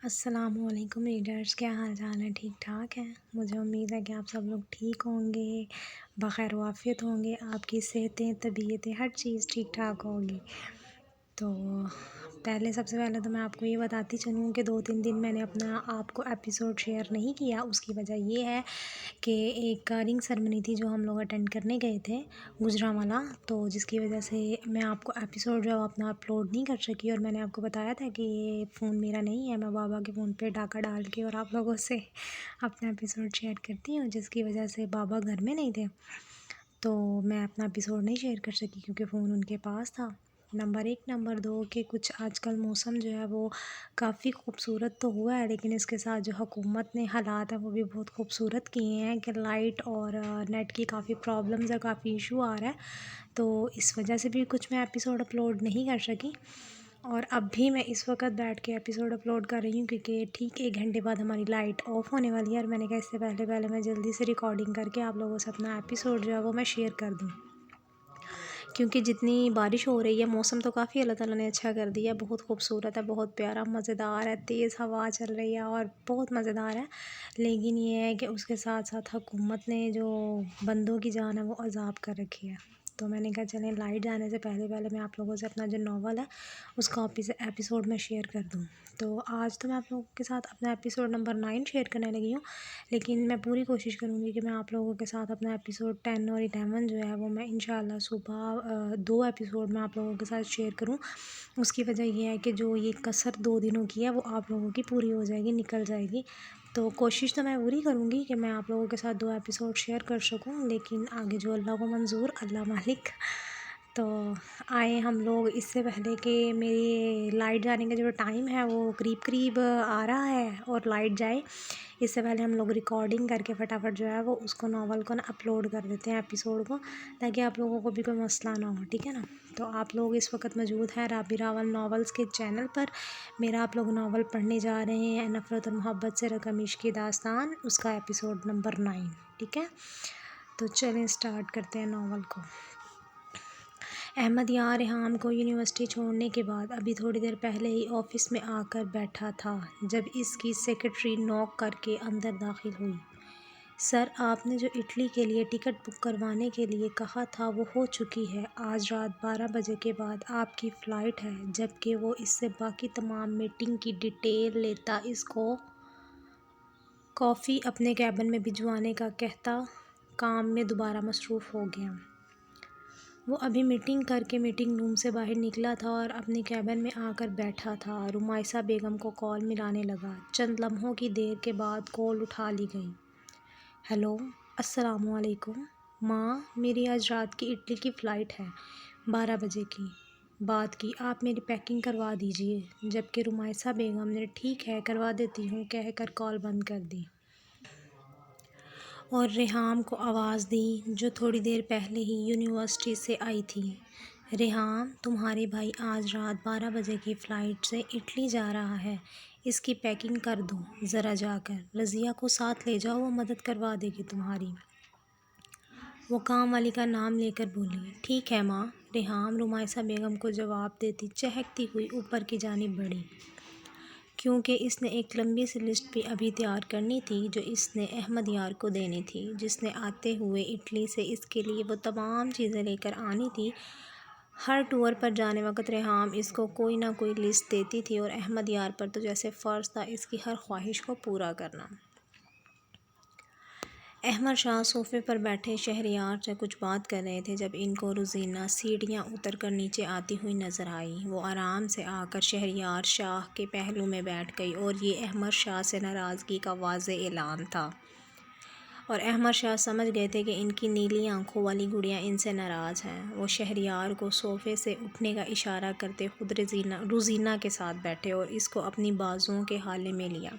السلام علیکم ریڈرز، کیا حال چال ہے؟ ٹھیک ٹھاک ہے؟ مجھے امید ہے کہ آپ سب لوگ ٹھیک ہوں گے، بخیر و عافیت ہوں گے، آپ کی صحتیں، طبیعتیں، ہر چیز ٹھیک ٹھاک ہوگی۔ تو سب سے پہلے تو میں آپ کو یہ بتاتی چلوں کہ 2-3 دن میں نے اپنا آپ کو ایپیسوڈ شیئر نہیں کیا۔ اس کی وجہ یہ ہے کہ ایک رنگ سرمنی تھی جو ہم لوگ اٹینڈ کرنے گئے تھے گجرانوالہ، تو جس کی وجہ سے میں آپ کو ایپیسوڈ جو اپنا اپلوڈ نہیں کر سکی، اور میں نے آپ کو بتایا تھا کہ یہ فون میرا نہیں ہے، میں بابا کے فون پہ ڈاکہ ڈال کے اور آپ لوگوں سے اپنا ایپیسوڈ شیئر کرتی ہوں، جس کی وجہ سے بابا گھر میں نہیں تھے تو میں اپنا ایپیسوڈ نہیں شیئر کر سکی کیونکہ فون ان کے پاس تھا۔ نمبر 1، نمبر 2 کہ کچھ آج کل موسم جو ہے وہ کافی خوبصورت تو ہوا ہے، لیکن اس کے ساتھ جو حکومت نے حالات ہیں وہ بھی بہت خوبصورت کیے ہیں کہ لائٹ اور نیٹ کی کافی پرابلمز ہے، کافی ایشو آ رہا ہے، تو اس وجہ سے بھی کچھ میں ایپیسوڈ اپلوڈ نہیں کر سکی۔ اور اب بھی میں اس وقت بیٹھ کے ایپیسوڈ اپلوڈ کر رہی ہوں کیونکہ ٹھیک 1 گھنٹے بعد ہماری لائٹ آف ہونے والی ہے، اور میں نے کہا اس سے پہلے میں جلدی سے ریکارڈنگ کر کے آپ لوگوں سے اپنا ایپیسوڈ جو ہے وہ میں شیئر کر دوں، کیونکہ جتنی بارش ہو رہی ہے، موسم تو کافی اللہ تعالیٰ نے اچھا کر دیا ہے، بہت خوبصورت ہے، بہت پیارا، مزیدار ہے، تیز ہوا چل رہی ہے اور بہت مزیدار ہے، لیکن یہ ہے کہ اس کے ساتھ ساتھ حکومت نے جو بندوں کی جان ہے وہ عذاب کر رکھی ہے، تو میں نے کہا چلیں لائٹ جانے سے پہلے میں آپ لوگوں سے اپنا جو ناول ہے اس کا ایپیسوڈ میں شیئر کر دوں۔ تو آج تو میں آپ لوگوں کے ساتھ اپنا ایپیسوڈ نمبر 9 شیئر کرنے لگی ہوں، لیکن میں پوری کوشش کروں گی کہ میں آپ لوگوں کے ساتھ اپنا ایپیسوڈ 10 اور 11 جو ہے وہ میں انشاءاللہ صبح 2 ایپیسوڈ میں آپ لوگوں کے ساتھ شیئر کروں۔ اس کی وجہ یہ ہے کہ جو یہ کسر 2 دنوں کی ہے وہ آپ لوگوں کی پوری ہو جائے گی، نکل جائے گی، تو کوشش تو میں پوری کروں گی کہ میں آپ لوگوں کے ساتھ 2 ایپیسوڈ شیئر کر سکوں، لیکن آگے جو اللہ کو منظور، اللہ مالک۔ تو آئے ہم لوگ اس سے پہلے کہ میری لائٹ جانے کا جو ٹائم ہے وہ قریب آ رہا ہے اور لائٹ جائے، اس سے پہلے ہم لوگ ریکارڈنگ کر کے فٹافٹ جو ہے وہ اس کو ناول کو اپلوڈ کر دیتے ہیں ایپیسوڈ کو، تاکہ آپ لوگوں کو بھی کوئی مسئلہ نہ ہو، ٹھیک ہے نا۔ تو آپ لوگ اس وقت موجود ہیں رابی راول ناولز کے چینل پر، میرا آپ لوگ ناول پڑھنے جا رہے ہیں نفرت اور محبت سے رقم عشق کی داستان، اس کا ایپیسوڈ نمبر 9، ٹھیک ہے۔ تو چلیں سٹارٹ کرتے ہیں ناول کو۔ احمد یار ریحام کو یونیورسٹی چھوڑنے کے بعد ابھی تھوڑی دیر پہلے ہی آفس میں آ کر بیٹھا تھا جب اس کی سیکرٹری نوک کر کے اندر داخل ہوئی۔ سر، آپ نے جو اٹلی کے لیے ٹکٹ بک کروانے کے لیے کہا تھا وہ ہو چکی ہے، آج رات 12 بجے کے بعد آپ کی فلائٹ ہے، جبکہ وہ اس سے باقی تمام میٹنگ کی ڈیٹیل لیتا اس کو کافی اپنے کیبن میں بھجوانے کا کہتا کام میں دوبارہ مصروف ہو گیا۔ وہ ابھی میٹنگ کر کے میٹنگ روم سے باہر نکلا تھا اور اپنے کیبن میں آ کر بیٹھا تھا۔ رمائسہ بیگم کو کال ملانے لگا۔ چند لمحوں کی دیر کے بعد کال اٹھا لی گئی۔ ہیلو، السلام علیکم ماں، میری آج رات کی اٹلی کی فلائٹ ہے، 12 بجے کی۔ بات کی آپ میری پیکنگ کروا دیجئے، جبکہ رمائسہ بیگم نے ٹھیک ہے کروا دیتی ہوں کہہ کر کال بند کر دی اور ریحام کو آواز دی جو تھوڑی دیر پہلے ہی یونیورسٹی سے آئی تھی۔ ریحام، تمہارے بھائی آج رات 12 بجے کی فلائٹ سے اٹلی جا رہا ہے، اس کی پیکنگ کر دو ذرا جا کر، رضیہ کو ساتھ لے جاؤ، وہ مدد کروا دے گی تمہاری۔ وہ کام والی کا نام لے کر بولی۔ ٹھیک ہے ماں، ریحام رمائسہ بیگم کو جواب دیتی چہکتی ہوئی اوپر کی جانب بڑھی، کیونکہ اس نے ایک لمبی سی لسٹ بھی ابھی تیار کرنی تھی جو اس نے احمد یار کو دینی تھی، جس نے آتے ہوئے اٹلی سے اس کے لیے وہ تمام چیزیں لے کر آنی تھی۔ ہر ٹور پر جانے وقت ریحام اس کو کوئی نہ کوئی لسٹ دیتی تھی اور احمد یار پر تو جیسے فرض تھا اس کی ہر خواہش کو پورا کرنا۔ احمد شاہ صوفے پر بیٹھے شہریار سے کچھ بات کر رہے تھے جب ان کو روزینہ سیڑھیاں اتر کر نیچے آتی ہوئی نظر آئی۔ وہ آرام سے آ کر شہریار شاہ کے پہلو میں بیٹھ گئی اور یہ احمد شاہ سے ناراضگی کا واضح اعلان تھا، اور احمد شاہ سمجھ گئے تھے کہ ان کی نیلی آنکھوں والی گڑیا ان سے ناراض ہیں۔ وہ شہریار کو صوفے سے اٹھنے کا اشارہ کرتے خود روزینہ کے ساتھ بیٹھے اور اس کو اپنی بازوؤں کے حالے میں لیا۔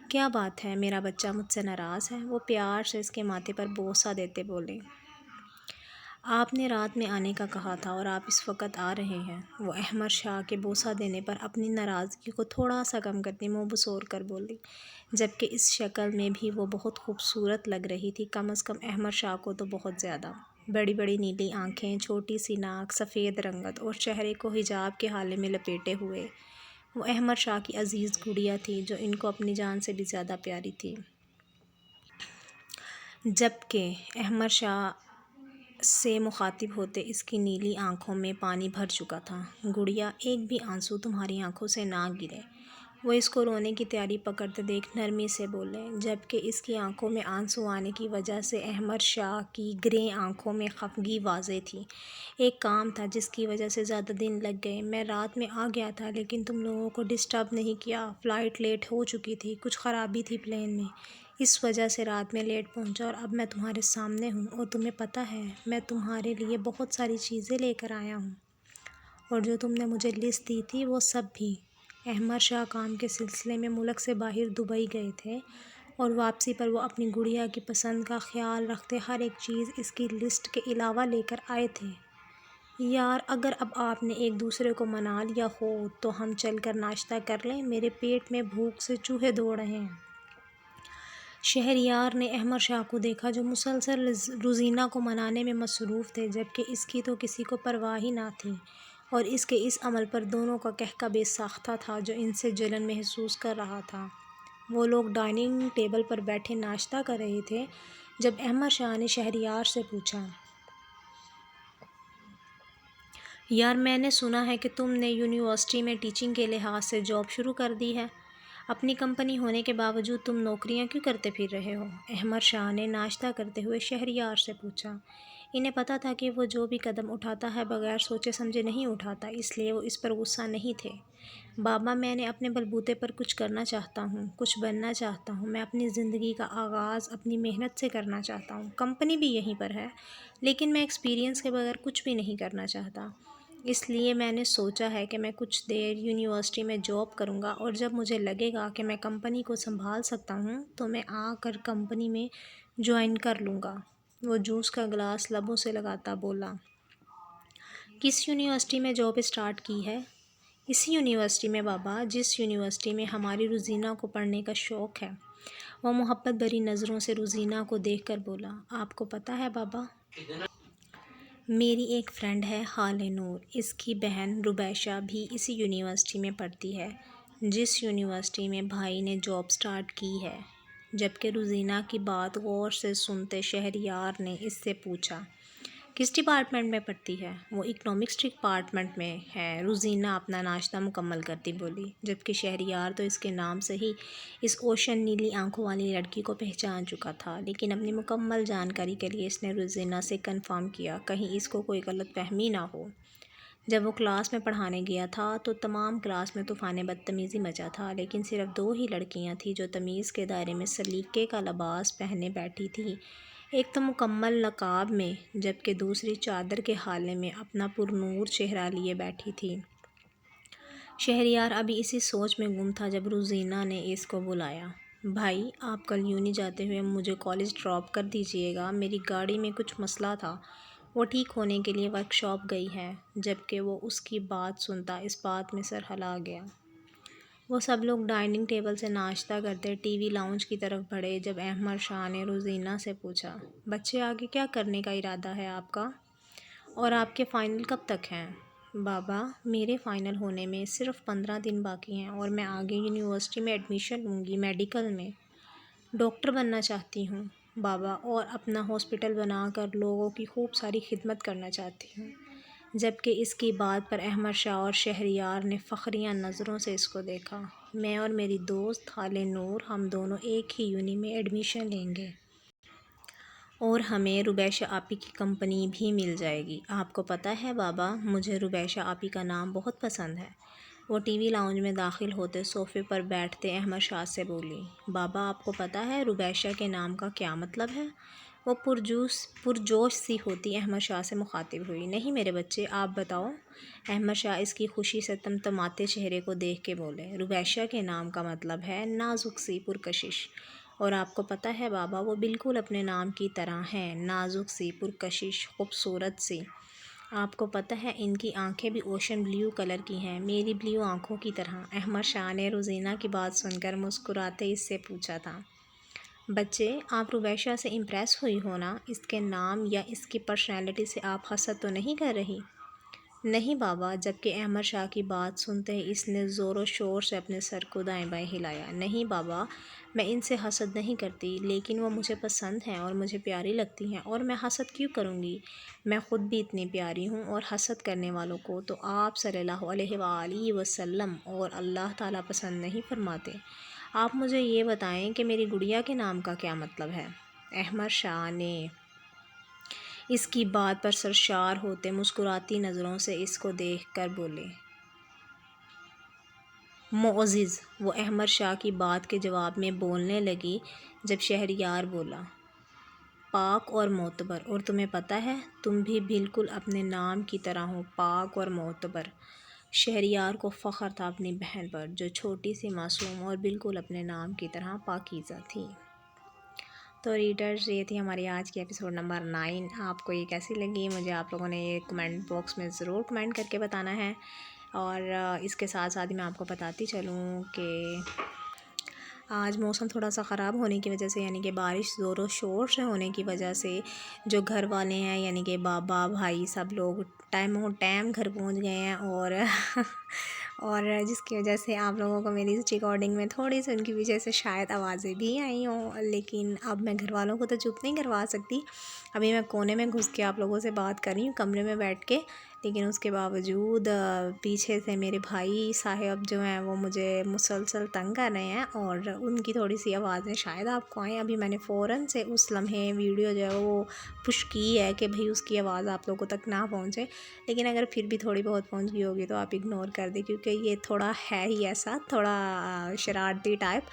کیا بات ہے، میرا بچہ مجھ سے ناراض ہے؟ وہ پیار سے اس کے ماتھے پر بوسہ دیتے بولے۔ آپ نے رات میں آنے کا کہا تھا اور آپ اس وقت آ رہے ہیں۔ وہ احمد شاہ کے بوسہ دینے پر اپنی ناراضگی کو تھوڑا سا کم کرتی منہ بسور کر بولی، جبکہ اس شکل میں بھی وہ بہت خوبصورت لگ رہی تھی، کم از کم احمد شاہ کو تو بہت زیادہ۔ بڑی بڑی نیلی آنکھیں، چھوٹی سی ناک، سفید رنگت اور چہرے کو حجاب کے حالے میں لپیٹے ہوئے وہ احمد شاہ کی عزیز گڑیا تھی جو ان کو اپنی جان سے بھی زیادہ پیاری تھی۔ جبکہ احمد شاہ سے مخاطب ہوتے اس کی نیلی آنکھوں میں پانی بھر چکا تھا۔ گڑیا، ایک بھی آنسو تمہاری آنکھوں سے نہ گرے، وہ اس کو رونے کی تیاری پکڑتے دیکھ نرمی سے بولے، جبکہ اس کی آنکھوں میں آنسو آنے کی وجہ سے احمد شاہ کی گرے آنکھوں میں خفگی واضح تھی۔ ایک کام تھا جس کی وجہ سے زیادہ دن لگ گئے، میں رات میں آ گیا تھا لیکن تم لوگوں کو ڈسٹرب نہیں کیا، فلائٹ لیٹ ہو چکی تھی، کچھ خرابی تھی پلین میں، اس وجہ سے رات میں لیٹ پہنچا، اور اب میں تمہارے سامنے ہوں اور تمہیں پتہ ہے میں تمہارے لیے بہت ساری چیزیں لے کر آیا ہوں، اور جو تم نے مجھے لسٹ دی تھی وہ سب بھی۔ احمد شاہ کام کے سلسلے میں ملک سے باہر دبئی گئے تھے اور واپسی پر وہ اپنی گڑیا کی پسند کا خیال رکھتے ہر ایک چیز اس کی لسٹ کے علاوہ لے کر آئے تھے۔ یار، اگر اب آپ نے ایک دوسرے کو منا لیا ہو تو ہم چل کر ناشتہ کر لیں، میرے پیٹ میں بھوک سے چوہے دوڑ رہے ہیں۔ شہریار نے احمد شاہ کو دیکھا جو مسلسل روزینہ کو منانے میں مصروف تھے، جبکہ اس کی تو کسی کو پرواہ ہی نہ تھی، اور اس کے اس عمل پر دونوں کا قہقہ بے ساختہ تھا جو ان سے جلن محسوس کر رہا تھا۔ وہ لوگ ڈائننگ ٹیبل پر بیٹھے ناشتہ کر رہے تھے جب احمد شاہ نے شہریار سے پوچھا، یار، میں نے سنا ہے کہ تم نے یونیورسٹی میں ٹیچنگ کے لحاظ سے جاب شروع کر دی ہے، اپنی کمپنی ہونے کے باوجود تم نوکریاں کیوں کرتے پھر رہے ہو؟ احمد شاہ نے ناشتہ کرتے ہوئے شہریار سے پوچھا۔ انہیں پتہ تھا کہ وہ جو بھی قدم اٹھاتا ہے بغیر سوچے سمجھے نہیں اٹھاتا، اس لیے وہ اس پر غصہ نہیں تھے۔ بابا، میں نے اپنے بلبوتے پر کچھ کرنا چاہتا ہوں، کچھ بننا چاہتا ہوں، میں اپنی زندگی کا آغاز اپنی محنت سے کرنا چاہتا ہوں، کمپنی بھی یہیں پر ہے، لیکن میں ایکسپیرینس کے بغیر کچھ بھی نہیں کرنا چاہتا، اس لیے میں نے سوچا ہے کہ میں کچھ دیر یونیورسٹی میں جاب کروں گا، اور جب مجھے لگے گا کہ میں کمپنی کو سنبھال سکتا ہوں تو میں آ کر کمپنی میں جوائن کر لوں گا۔ وہ جوس کا گلاس لبوں سے لگاتا بولا۔ کس یونیورسٹی میں جاب اسٹارٹ کی ہے؟ اسی یونیورسٹی میں بابا، جس یونیورسٹی میں ہماری روزینہ کو پڑھنے کا شوق ہے۔ وہ محبت بھری نظروں سے روزینہ کو دیکھ کر بولا۔ آپ کو پتہ ہے بابا، میری ایک فرینڈ ہے حالِ نور، اس کی بہن ربیشہ بھی اسی یونیورسٹی میں پڑھتی ہے جس یونیورسٹی میں بھائی نے جاب سٹارٹ کی ہے۔ جبکہ روزینہ کی بات غور سے سنتے شہریار نے اس سے پوچھا، کس ڈپارٹمنٹ میں پڑھتی ہے؟ وہ اکنامکس ڈپارٹمنٹ میں ہے، روزینہ اپنا ناشتہ مکمل کرتی بولی، جبکہ شہریار تو اس کے نام سے ہی اس اوشن نیلی آنکھوں والی لڑکی کو پہچان چکا تھا، لیکن اپنی مکمل جانکاری کے لیے اس نے روزینہ سے کنفرم کیا کہیں اس کو کوئی غلط فہمی نہ ہو۔ جب وہ کلاس میں پڑھانے گیا تھا تو تمام کلاس میں طوفان بدتمیزی مچا تھا، لیکن صرف 2 ہی لڑکیاں تھیں جو تمیز کے دائرے میں سلیقے کا لباس پہنے بیٹھی تھیں، ایک تو مکمل نقاب میں جبکہ دوسری چادر کے ہالے میں اپنا پرنور چہرہ لیے بیٹھی تھی۔ شہریار ابھی اسی سوچ میں گم تھا جب روزینہ نے اس کو بلایا۔ بھائی، آپ کل یونی جاتے ہوئے مجھے کالج ڈراپ کر دیجیے گا، میری گاڑی میں کچھ مسئلہ تھا، وہ ٹھیک ہونے کے لیے ورکشاپ گئی ہے۔ جبکہ وہ اس کی بات سنتا اس بات میں سر ہلا گیا۔ وہ سب لوگ ڈائننگ ٹیبل سے ناشتہ کرتے ٹی وی لاؤنج کی طرف بڑھے جب احمد شاہ نے روزینہ سے پوچھا، بچے آگے کیا کرنے کا ارادہ ہے آپ کا؟ اور آپ کے فائنل کب تک ہیں؟ بابا، میرے فائنل ہونے میں صرف 15 دن باقی ہیں اور میں آگے یونیورسٹی میں ایڈمیشن لوں گی، میڈیکل میں ڈاکٹر بننا چاہتی ہوں بابا، اور اپنا ہاسپٹل بنا کر لوگوں کی خوب ساری خدمت کرنا چاہتی ہوں۔ جبکہ اس کی بات پر احمد شاہ اور شہریار نے فخریہ نظروں سے اس کو دیکھا۔ میں اور میری دوست حالِ نور، ہم دونوں ایک ہی یونی میں ایڈمیشن لیں گے، اور ہمیں ربیشہ آپی کی کمپنی بھی مل جائے گی۔ آپ کو پتہ ہے بابا، مجھے ربیشہ آپی کا نام بہت پسند ہے۔ وہ ٹی وی لاؤنج میں داخل ہوتے صوفے پر بیٹھتے احمد شاہ سے بولی۔ بابا، آپ کو پتہ ہے ربیشہ کے نام کا کیا مطلب ہے؟ وہ پرجوش سی ہوتی احمد شاہ سے مخاطب ہوئی۔ نہیں میرے بچے، آپ بتاؤ۔ احمد شاہ اس کی خوشی سے تمتماتے چہرے کو دیکھ کے بولے۔ ربیشہ کے نام کا مطلب ہے نازک سی، پرکشش، اور آپ کو پتہ ہے بابا، وہ بالکل اپنے نام کی طرح ہیں، نازک سی، پرکشش، خوبصورت سی۔ آپ کو پتہ ہے ان کی آنکھیں بھی اوشن بلیو کلر کی ہیں، میری بلیو آنکھوں کی طرح۔ احمد شاہ نے روزینہ کی بات سن کر مسکراتے اس سے پوچھا تھا، بچے، آپ ربیشہ سے امپریس ہوئی ہو نا؟ اس کے نام یا اس کی پرسنالٹی سے آپ حسد تو نہیں کر رہی؟ نہیں بابا، جبکہ احمد شاہ کی بات سنتے ہی اس نے زور و شور سے اپنے سر کو دائیں بائیں ہلایا۔ نہیں بابا، میں ان سے حسد نہیں کرتی، لیکن وہ مجھے پسند ہیں اور مجھے پیاری لگتی ہیں، اور میں حسد کیوں کروں گی؟ میں خود بھی اتنی پیاری ہوں، اور حسد کرنے والوں کو تو آپ صلی اللہ علیہ وآلہ وسلم اور اللہ تعالیٰ پسند نہیں فرماتے۔ آپ مجھے یہ بتائیں کہ میری گڑیا کے نام کا کیا مطلب ہے؟ احمد شاہ نے اس کی بات پر سرشار ہوتے مسکراتی نظروں سے اس کو دیکھ کر بولے۔ معزز، وہ احمد شاہ کی بات کے جواب میں بولنے لگی جب شہریار بولا، پاک اور معتبر، اور تمہیں پتہ ہے تم بھی بالکل اپنے نام کی طرح ہو، پاک اور معتبر۔ شہریار کو فخر تھا اپنی بہن پر، جو چھوٹی سی معصوم اور بالکل اپنے نام کی طرح پاکیزہ تھی۔ تو ریڈرز، یہ تھی ہماری آج کی ایپیسوڈ نمبر 9۔ آپ کو یہ کیسی لگی؟ مجھے آپ لوگوں نے یہ کمنٹ باکس میں ضرور کمنٹ کر کے بتانا ہے، اور اس کے ساتھ ساتھ ہی میں آپ کو بتاتی چلوں کہ آج موسم تھوڑا سا خراب ہونے کی وجہ سے، یعنی کہ بارش زور و شور سے ہونے کی وجہ سے، جو گھر والے ہیں یعنی کہ بابا بھائی سب لوگ ٹائم گھر پہنچ گئے ہیں، اور جس کی وجہ سے آپ لوگوں کو میری اس ریکارڈنگ میں تھوڑی سی ان کی وجہ سے شاید آوازیں بھی آئی ہوں، لیکن اب میں گھر والوں کو تو چپ نہیں کروا سکتی۔ ابھی میں کونے میں گھس کے آپ لوگوں سے بات کر رہی ہوں کمرے میں بیٹھ کے، لیکن اس کے باوجود پیچھے سے میرے بھائی صاحب جو ہیں وہ مجھے مسلسل تنگ کر رہے ہیں، اور ان کی تھوڑی سی آوازیں شاید آپ کو آئیں۔ ابھی میں نے فوراً سے اس لمحے ویڈیو جو ہے وہ پش کی ہے کہ بھئی اس کی آواز آپ لوگوں تک نہ پہنچے، لیکن اگر پھر بھی تھوڑی بہت پہنچ گئی ہوگی تو آپ اگنور کر دیں، کیونکہ یہ تھوڑا ہے ہی ایسا، تھوڑا شرارتی ٹائپ،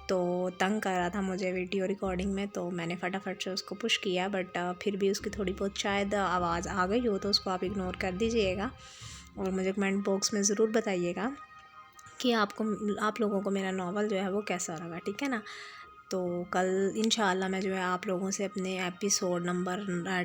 تو تنگ کر رہا تھا مجھے ویڈیو ریکارڈنگ میں، تو میں نے فٹافٹ سے اس کو پش کیا، بٹ پھر بھی اس کی تھوڑی بہت شاید آواز آ گئی ہو تو اس کو آپ اگنور کر دیجئے گا، اور مجھے کمنٹ باکس میں ضرور بتائیے گا کہ آپ لوگوں کو میرا ناول جو ہے وہ کیسا لگا، ٹھیک ہے نا؟ تو کل انشاءاللہ میں جو ہے آپ لوگوں سے اپنے ایپیسوڈ نمبر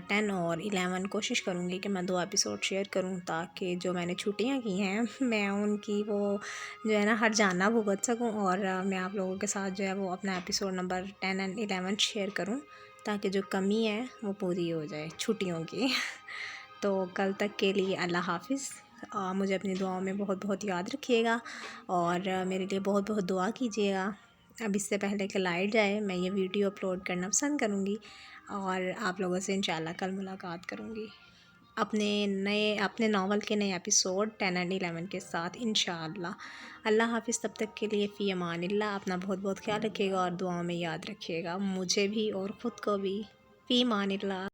10 اور 11 کوشش کروں گی کہ میں 2 ایپیسوڈ شیئر کروں، تاکہ جو میں نے چھٹیاں کی ہیں میں ان کی وہ جو ہے نا ہر جانا بھگت سکوں، اور میں آپ لوگوں کے ساتھ جو ہے وہ اپنا ایپیسوڈ نمبر 10 اور 11 شیئر کروں، تاکہ جو کمی ہے وہ پوری ہو جائے چھٹیوں کی۔ تو کل تک کے لیے اللہ حافظ۔ مجھے اپنی دعاؤں میں بہت بہت یاد رکھیے گا، اور میرے لیے بہت بہت دعا کیجیے گا۔ اب اس سے پہلے کہ لائٹ جائے میں یہ ویڈیو اپلوڈ کرنا پسند کروں گی، اور آپ لوگوں سے انشاءاللہ کل ملاقات کروں گی اپنے ناول کے نئے ایپیسوڈ 10 اور 11 کے ساتھ انشاءاللہ۔ اللہ حافظ، تب تک کے لیے فی امان اللہ۔ اپنا بہت بہت خیال رکھیے گا، اور دعاؤں میں یاد رکھیے گا مجھے بھی اور خود کو بھی۔ فی امان اللہ۔